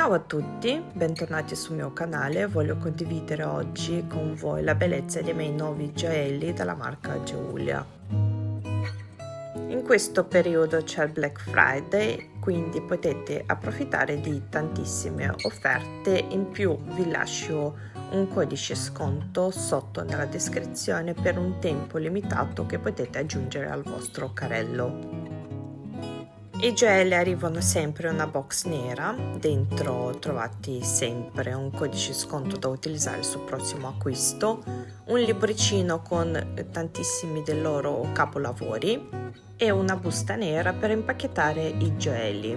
Ciao a tutti, bentornati sul mio canale. Voglio condividere oggi con voi la bellezza dei miei nuovi gioielli della marca Giulia. In questo periodo c'è il Black Friday, quindi potete approfittare di tantissime offerte. In più vi lascio un codice sconto sotto nella descrizione per un tempo limitato che potete aggiungere al vostro carrello. I gioielli arrivano sempre in una box nera, dentro trovate sempre un codice sconto da utilizzare sul prossimo acquisto, un libricino con tantissimi dei loro capolavori e una busta nera per impacchettare i gioielli.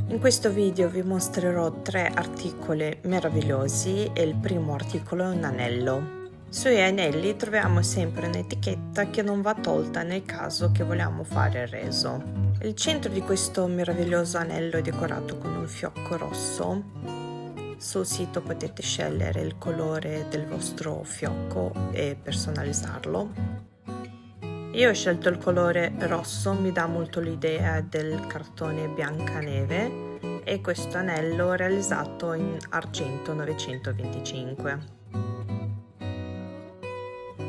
In questo video vi mostrerò 3 articoli meravigliosi e il primo articolo è un anello. Sui anelli troviamo sempre un'etichetta che non va tolta nel caso che vogliamo fare il reso. Il centro di questo meraviglioso anello è decorato con un fiocco rosso. Sul sito potete scegliere il colore del vostro fiocco e personalizzarlo. Io ho scelto il colore rosso, mi dà molto l'idea del cartone Biancaneve, e questo anello è realizzato in argento 925.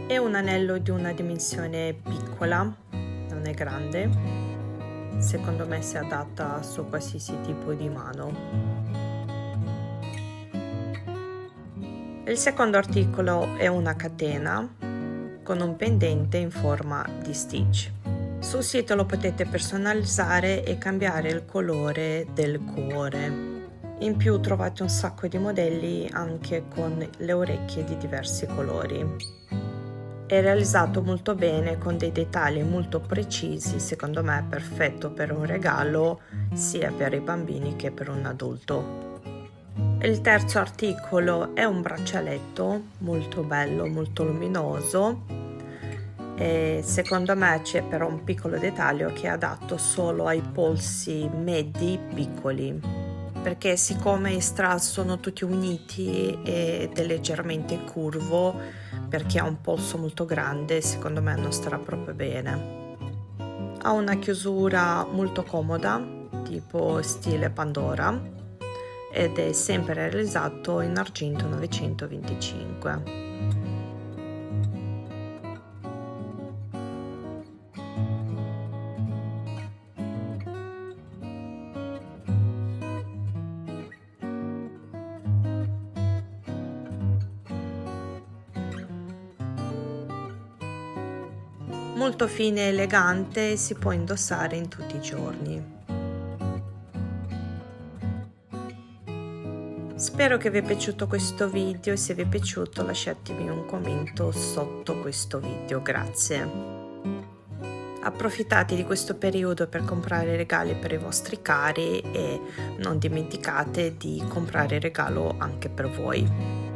È un anello di una dimensione piccola, non è grande, secondo me si adatta su qualsiasi tipo di mano. Il secondo articolo è una catena con un pendente in forma di stitch. Sul sito lo potete personalizzare e cambiare il colore del cuore. In più trovate un sacco di modelli anche con le orecchie di diversi colori. È realizzato molto bene con dei dettagli molto precisi, secondo me è perfetto per un regalo sia per i bambini che per un adulto. Il terzo articolo è un braccialetto molto bello, molto luminoso, e secondo me c'è però un piccolo dettaglio che è adatto solo ai polsi medi piccoli, perché siccome i strass sono tutti uniti ed è leggermente curvo, perché ha un polso molto grande, secondo me non starà proprio bene. Ha una chiusura molto comoda, tipo stile Pandora, ed è sempre realizzato in argento 925. Molto fine e elegante, si può indossare in tutti i giorni. Spero che vi è piaciuto questo video e se vi è piaciuto lasciatemi un commento sotto questo video, grazie. Approfittate di questo periodo per comprare regali per i vostri cari e non dimenticate di comprare regalo anche per voi.